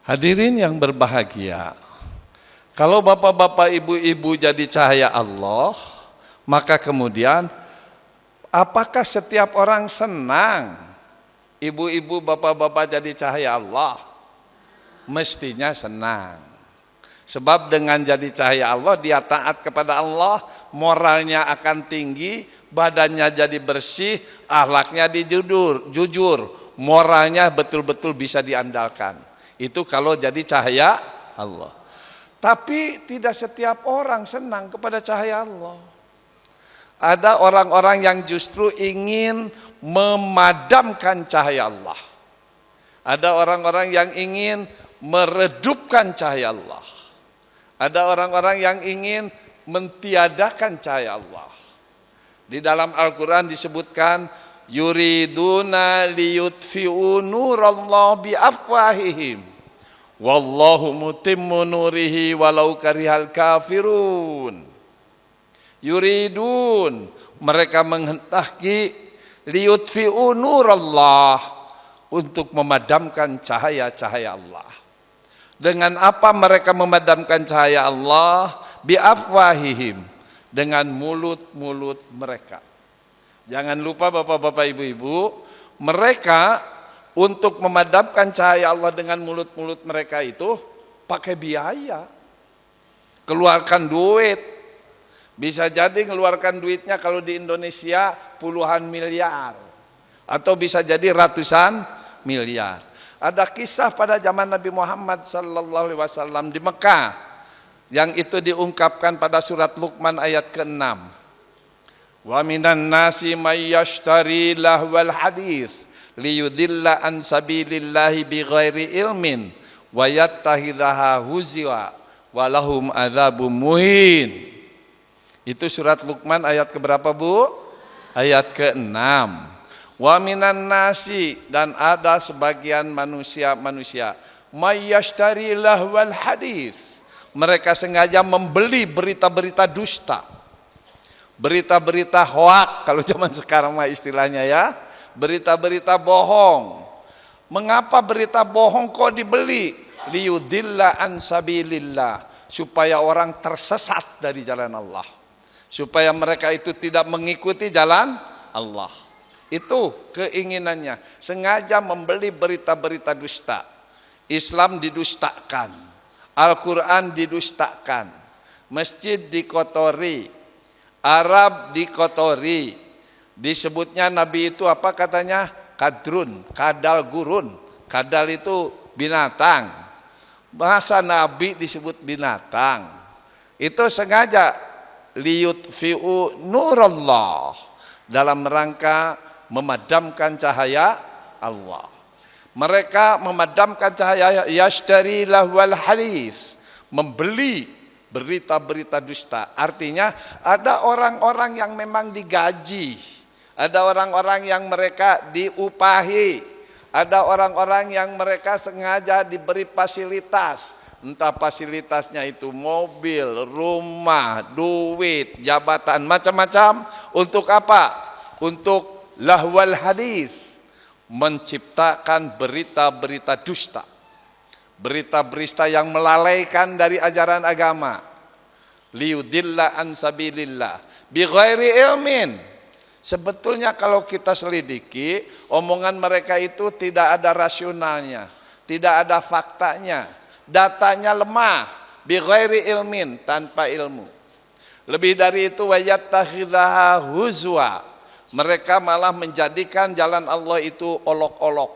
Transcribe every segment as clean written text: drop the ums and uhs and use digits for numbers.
Hadirin yang berbahagia, kalau bapak-bapak ibu-ibu jadi cahaya Allah, maka kemudian apakah setiap orang senang ibu-ibu bapak-bapak jadi cahaya Allah? Mestinya senang. Sebab dengan jadi cahaya Allah dia taat kepada Allah, moralnya akan tinggi, badannya jadi bersih, akhlaknya jujur, moralnya betul-betul bisa diandalkan. Itu kalau jadi cahaya Allah. Tapi tidak setiap orang senang kepada cahaya Allah. Ada orang-orang yang justru ingin memadamkan cahaya Allah. Ada orang-orang yang ingin meredupkan cahaya Allah. Ada orang-orang yang ingin mentiadakan cahaya Allah. Di dalam Al-Quran disebutkan, yuriduna liyutfi'u nurallah biafwahihim wallahu mutimmu nurihi walau karihal kafirun. Yuridun, mereka menghendaki, liyutfi'u nurallah, untuk memadamkan cahaya-cahaya Allah. Dengan apa mereka memadamkan cahaya Allah? Biafwahihim, dengan mulut-mulut mereka. Jangan lupa bapak-bapak ibu-ibu, mereka untuk memadamkan cahaya Allah dengan mulut-mulut mereka itu pakai biaya, keluarkan duit. Bisa jadi mengeluarkan duitnya kalau di Indonesia puluhan miliar, atau bisa jadi ratusan miliar. Ada kisah pada zaman Nabi Muhammad SAW di Mekah, yang itu diungkapkan pada surat Luqman ayat ke-6. Wa minan nasi may yashtari lahwal hadits liyudilla an sabilillahi bighairi ilmin wa yattakhidhaha huzwa wa lahum adzabum muhin. Itu surat Luqman ayat keberapa, Bu? Ayat ke-6. Wa minan nasi, dan ada sebagian manusia may yashtari lahwal hadits, mereka sengaja membeli berita-berita dusta, berita-berita hoak kalau zaman sekarang mah istilahnya ya, berita-berita bohong. Mengapa berita bohong kok dibeli? Liyudilla an sabilillah, supaya orang tersesat dari jalan Allah, supaya mereka itu tidak mengikuti jalan Allah. Itu keinginannya, sengaja membeli berita-berita dusta. Islam didustakan, Al-Quran didustakan, masjid dikotori, Arab dikotori. Disebutnya Nabi itu apa katanya? Kadrun, kadal gurun. Kadal itu binatang. Bahasa Nabi disebut binatang. Itu sengaja liyutfi'u nurallah, dalam rangka memadamkan cahaya Allah. Mereka memadamkan cahaya, yashtari lahwal hadits, membeli berita-berita dusta. Artinya ada orang-orang yang memang digaji, ada orang-orang yang mereka diupahi, ada orang-orang yang mereka sengaja diberi fasilitas. Entah fasilitasnya itu mobil, rumah, duit, jabatan, macam-macam. Untuk apa? Untuk lahwal hadits, menciptakan berita-berita dusta, berita-berita yang melalaikan dari ajaran agama. Liyudilla an sabilillah bighairi ilmin. Sebetulnya kalau kita selidiki, omongan mereka itu tidak ada rasionalnya, tidak ada faktanya, datanya lemah. Bighairi ilmin, tanpa ilmu. Lebih dari itu, wayattakhidhaha huzwa, mereka malah menjadikan jalan Allah itu olok-olok,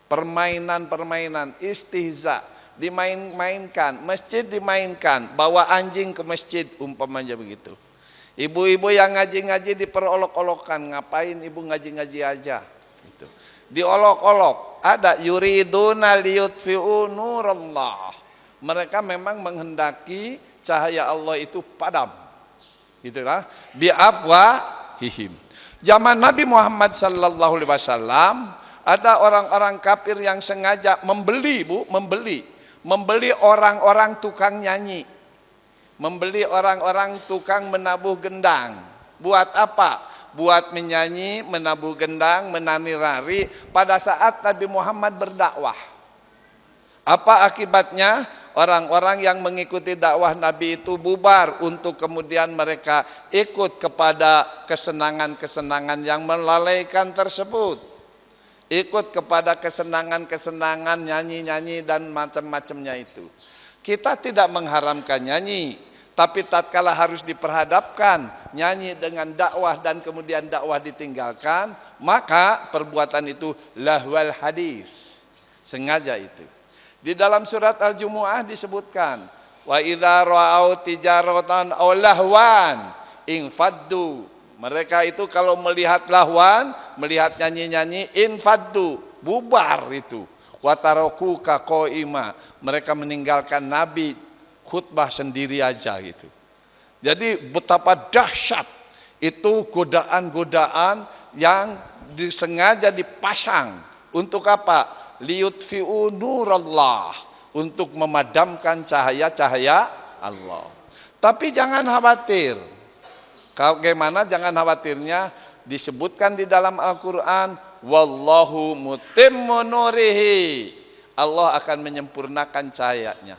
permainan-permainan, istihza, dimain-mainkan, masjid dimainkan, bawa anjing ke masjid umpamanya begitu. Ibu-ibu yang ngaji-ngaji diperolok-olokkan, ngapain ibu ngaji-ngaji aja gitu. Diolok-olok. Ada yuriduna liyutfi'u nurallah, mereka memang menghendaki cahaya Allah itu padam, gitulah, biafwahihim. Zaman Nabi Muhammad sallallahu alaihi wasallam ada orang-orang kafir yang sengaja membeli orang-orang tukang nyanyi, membeli orang-orang tukang menabuh gendang. Buat apa? Buat menyanyi, menabuh gendang, menari-nari pada saat Nabi Muhammad berdakwah. Apa akibatnya? Orang-orang yang mengikuti dakwah Nabi itu bubar untuk kemudian mereka ikut kepada kesenangan-kesenangan yang melalaikan tersebut. Ikut kepada kesenangan-kesenangan, nyanyi-nyanyi dan macam-macamnya itu. Kita tidak mengharamkan nyanyi, tapi tatkala harus diperhadapkan nyanyi dengan dakwah dan kemudian dakwah ditinggalkan, maka perbuatan itu lahwal hadis. Sengaja itu. Di dalam surat Al-Jumu'ah disebutkan, wa idza ra'au tijaratan aw lahwan infaddu. Mereka itu kalau melihat lahwan, melihat nyanyi-nyanyi, infaddu, bubar itu. Wa tarakuka qaima. Mereka meninggalkan Nabi khutbah sendiri aja gitu. Jadi betapa dahsyat itu godaan-godaan yang disengaja dipasang untuk apa? Liyutfi'u nurallah, untuk memadamkan cahaya-cahaya Allah. Tapi jangan khawatir. Bagaimana jangan khawatirnya? Disebutkan di dalam Al-Quran, wallahu mutimmu nurihi. Allah akan menyempurnakan cahayanya.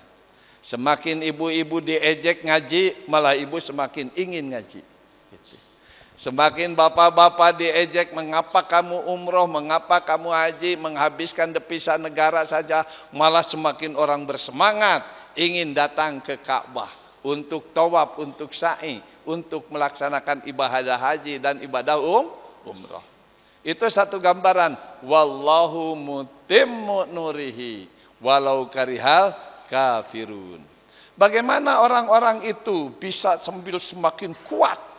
Semakin ibu-ibu diejek ngaji, malah ibu semakin ingin ngaji. Semakin bapak-bapak diejek, mengapa kamu umroh, mengapa kamu haji, menghabiskan devisa negara saja, malah semakin orang bersemangat ingin datang ke Ka'bah untuk tawaf, untuk sa'i, untuk melaksanakan ibadah haji dan ibadah umroh. Itu satu gambaran, wallahu mutimmu nurihi walau karihal kafirun. Bagaimana orang-orang itu bisa sambil semakin kuat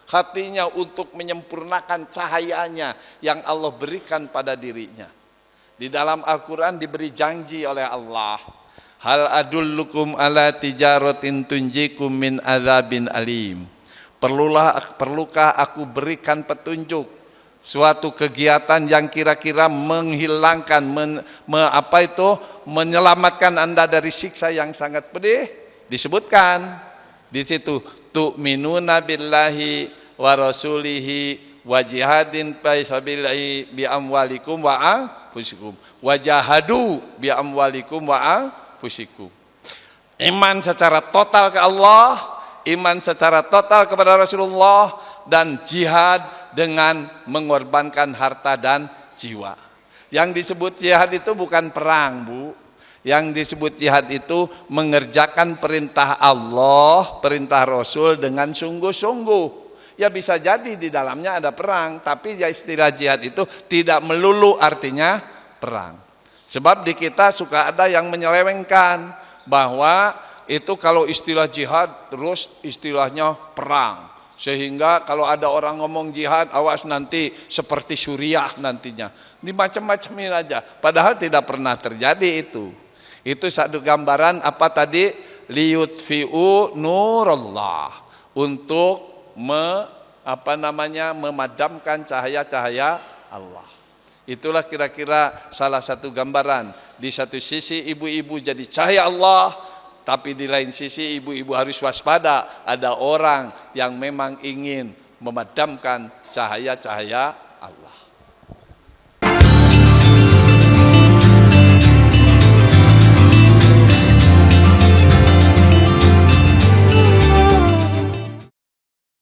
hatinya untuk menyempurnakan cahayanya yang Allah berikan pada dirinya. Di dalam Al-Quran diberi janji oleh Allah, hal adullukum ala tijaratin tunjikum min adzabin alim. Perlukah aku berikan petunjuk suatu kegiatan yang kira-kira menghilangkan menyelamatkan Anda dari siksa yang sangat pedih? Disebutkan di situ, tu'minuna billahi wa rasulihi wa jihadin fi sabilillahi bi amwalikum wa anfusikum wa jahadu bi amwalikum wa anfusikum. Iman secara total ke Allah, iman secara total kepada Rasulullah, dan jihad dengan mengorbankan harta dan jiwa. Yang disebut jihad itu bukan perang, Bu. Yang disebut jihad itu mengerjakan perintah Allah, perintah Rasul dengan sungguh-sungguh. Ya bisa jadi di dalamnya ada perang, tapi ya istilah jihad itu tidak melulu artinya perang. Sebab di kita suka ada yang menyelewengkan bahwa itu kalau istilah jihad terus istilahnya perang. Sehingga kalau ada orang ngomong jihad, awas nanti seperti Suriah nantinya. Ini macam-macam aja. Padahal tidak pernah terjadi itu. Itu satu gambaran apa tadi? Liyutfi'u nurallah, untuk memadamkan cahaya-cahaya Allah. Itulah kira-kira salah satu gambaran. Di satu sisi ibu-ibu jadi cahaya Allah, tapi di lain sisi ibu-ibu harus waspada, ada orang yang memang ingin memadamkan cahaya-cahaya